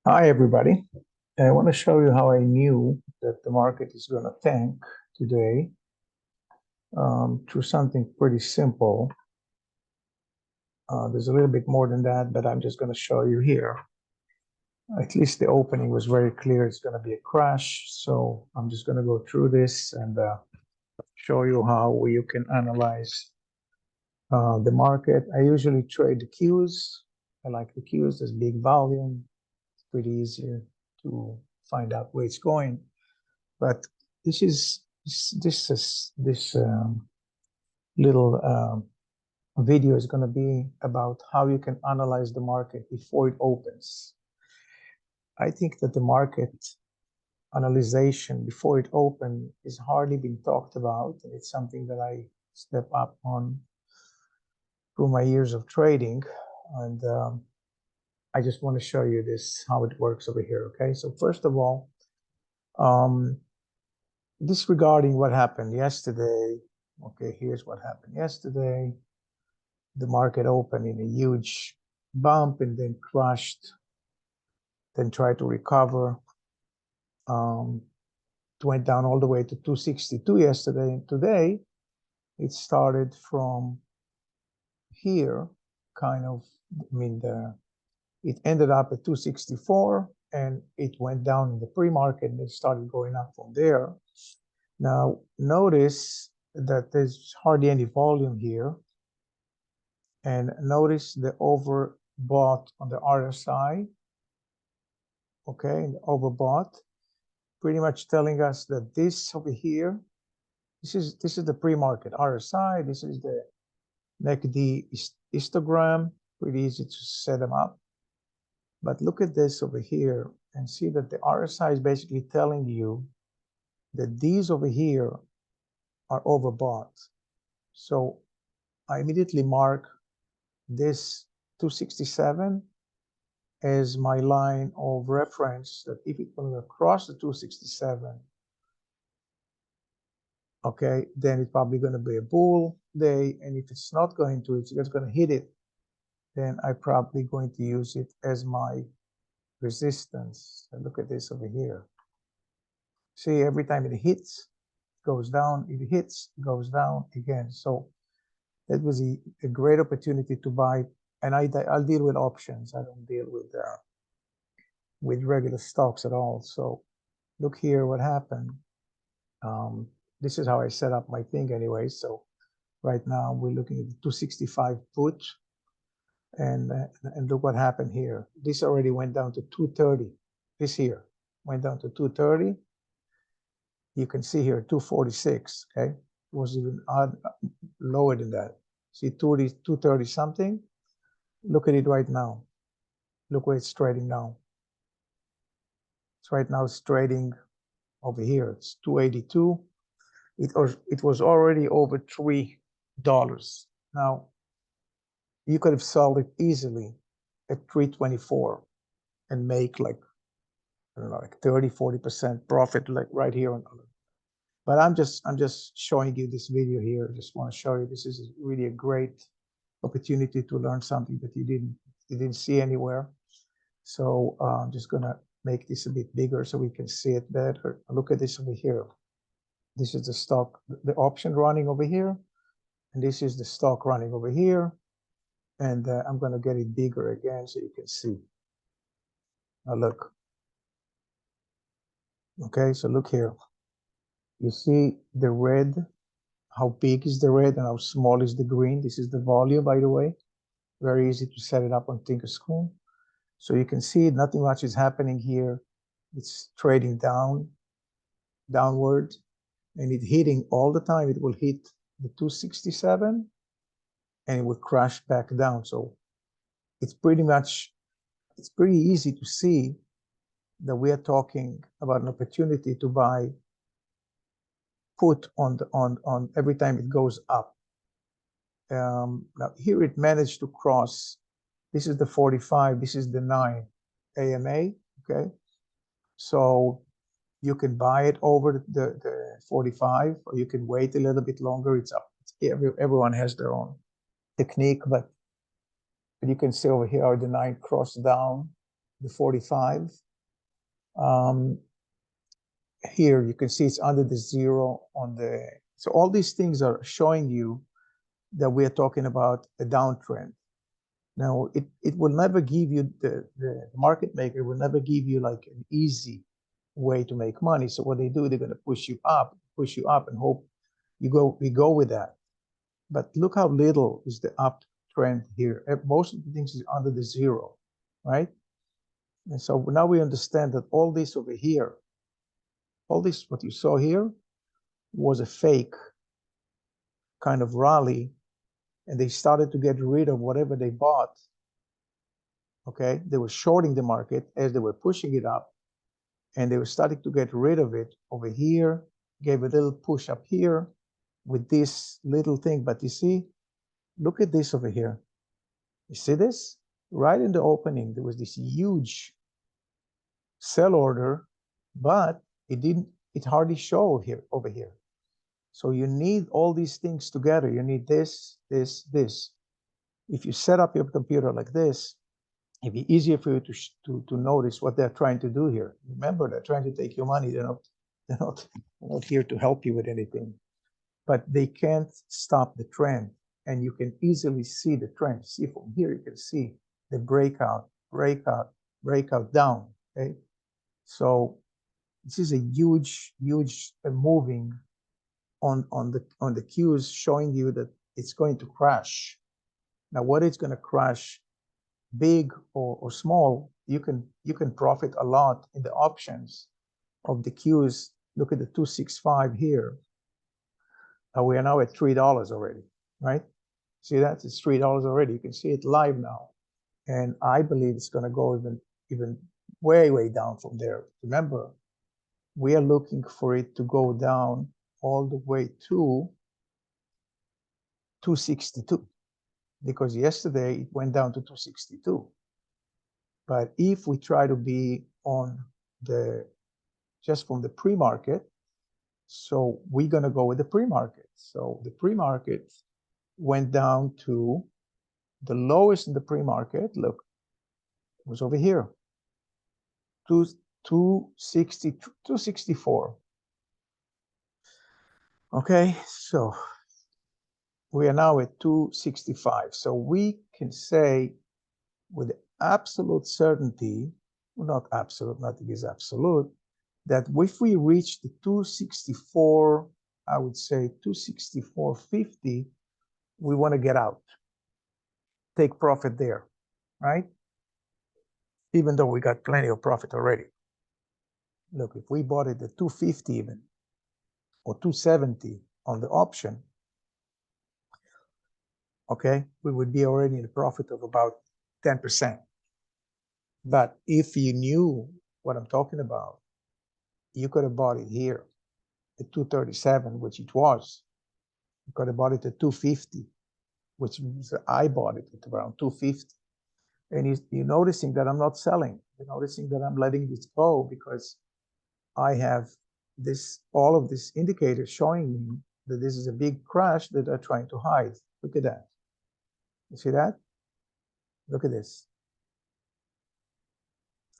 Hi, everybody. I want to show you how I knew that the market is going to tank today through something pretty simple. There's a little bit more than that, but I'm just going to show you here. At least the opening was very clear. It's going to be a crash. So I'm just going to go through this and show you how you can analyze the market. I usually trade the Qs. I like the Qs. There's big volume. It's pretty easier to find out where it's going. But this little video is going to be about how you can analyze the market before it opens. I think that the market analyzation before it opens is hardly been talked about, and it's something that I step up on through my years of trading, and I just want to show you this how it works over here. Okay, so first of all, disregarding what happened yesterday. Okay, here's what happened yesterday. The market opened in a huge bump and then crashed, then tried to recover. It went down all the way to 262 yesterday, and today it started from here, kind of. It ended up at 264, and it went down in the pre-market, and it started going up from there. Now, notice that there's hardly any volume here. And notice the overbought on the RSI. Okay, the overbought, pretty much telling us that this over here, this is the pre-market RSI. This is the MACD histogram. Pretty easy to set them up. But look at this over here and see that the RSI is basically telling you that these over here are overbought. So I immediately mark this 267 as my line of reference, that if it's going to cross the 267, okay, then it's probably going to be a bull day. And if it's not going to, it's just going to hit it, then I'm probably going to use it as my resistance. And look at this over here. See, every time it hits, it goes down. If it hits, it goes down again. So that was a great opportunity to buy. And I'll deal with options. I don't deal with regular stocks at all. So look here what happened. This is how I set up my thing anyway. So right now we're looking at the 265 put, and look what happened here. This already went down to 230. This here went down to 230. You can see here 246. Okay, it was even lower than that. See 230 something. Look at it right now. Look where it's trading now. It's right now it's trading over here. It's 282. It was already over $3. Now, you could have sold it easily at 324 and make like, I don't know, like 30-40% profit, like right here on. But I'm just showing you this video here. I just want to show you this is really a great opportunity to learn something that you didn't see anywhere. So I'm just gonna make this a bit bigger so we can see it better. Look at this over here. This is the stock, the option running over here, and this is the stock running over here. And I'm going to get it bigger again so you can see. Now look. Okay, so look here. You see the red, how big is the red and how small is the green? This is the volume, by the way. Very easy to set it up on Thinkorswim. So you can see nothing much is happening here. It's trading downward, and it's hitting all the time. It will hit the 267 and it will crash back down. So it's pretty easy to see that we are talking about an opportunity to buy put on every time it goes up. Now here it managed to cross. This is the 45. This is the 9 AMA. Okay, so you can buy it over the 45, or you can wait a little bit longer. It's up. Everyone has their own technique, but you can see over here the 9 crossed down. the 45. Here you can see it's under the zero on the, so all these things are showing you that we are talking about a downtrend. Now, it will never give you, the market maker will never give you like an easy way to make money. So what they do, they're going to push you up, and hope we go with that. But look how little is the uptrend here. Most of the things is under the zero, right? And so now we understand that all this over here, all this, what you saw here, was a fake kind of rally, and they started to get rid of whatever they bought. Okay, they were shorting the market as they were pushing it up, and they were starting to get rid of it over here, gave a little push up here with this little thing. But you see, look at this over here. You see this? Right in the opening, there was this huge sell order, but it hardly showed here over here. So you need all these things together. You need this, this, this. If you set up your computer like this, it'd be easier for you to notice what they're trying to do here. Remember, they're trying to take your money. They're not here to help you with anything. But they can't stop the trend, and you can easily see the trend. See from here, you can see the breakout down. Okay, so this is a huge moving on the cues, showing you that it's going to crash. Now, whether it's going to crash big or small, you can profit a lot in the options of the cues. Look at the 265 here. We are now at $3 already, right? See that? It's $3 already. You can see it live now. And I believe it's going to go even way down from there. Remember, we are looking for it to go down all the way to 262, because yesterday it went down to 262. But if we try to be on just from the pre-market, so we're going to go with the pre-market. So the pre-market went down to the lowest in the pre-market. Look, it was over here, 264. Okay, so we are now at 265. So we can say with absolute certainty, well, not absolute, nothing is absolute, that if we reach the 264, I would say 264.50, we want to get out, take profit there, right? Even though we got plenty of profit already. Look, if we bought it at 250 even, or 270 on the option, okay, we would be already in a profit of about 10%. But if you knew what I'm talking about, you could have bought it here at 237, which it was. You could have bought it at 250, which means I bought it at around 250. And you're noticing that I'm not selling. You're noticing that I'm letting this go because I have all of these indicators showing me that this is a big crash that they're trying to hide. Look at that. You see that? Look at this.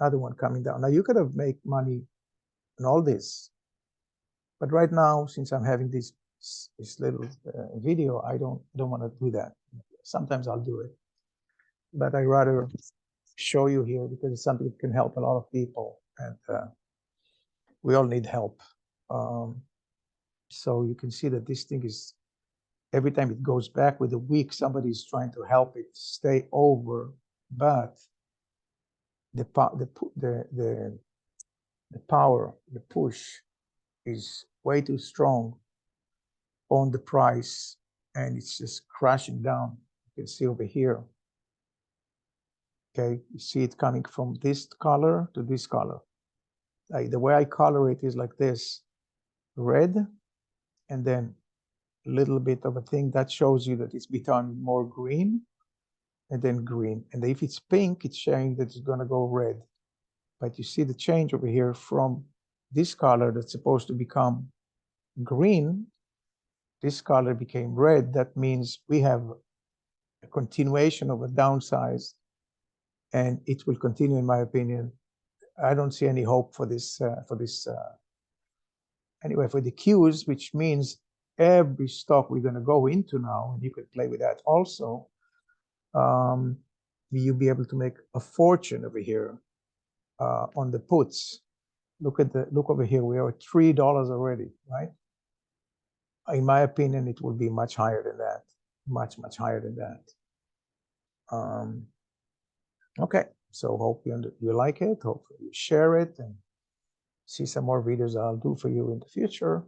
Other one coming down. Now you could have made money on all this, but right now, since I'm having this little video, I don't want to do that. Sometimes I'll do it, but I rather show you here because it's something that can help a lot of people, and we all need help. So you can see that this thing is, every time it goes back with a week, somebody's trying to help it stay over, but the power, the push is way too strong on the price, and it's just crashing down. You can see over here. Okay, you see it coming from this color to this color. Like the way I color it is like this: red, and then a little bit of a thing that shows you that it's becoming more green, and then green. And if it's pink, it's showing that it's going to go red. But you see the change over here from this color that's supposed to become green. This color became red. That means we have a continuation of a downside and it will continue, in my opinion. I don't see any hope for this, anyway, for the Qs, which means every stock we're going to go into now, and you could play with that also, you'll be able to make a fortune over here on the puts. Look over here. We are at $3 already, right? In my opinion, it will be much higher than that, much higher than that. Okay, so hope you like it. Hopefully you share it and see some more videos I'll do for you in the future.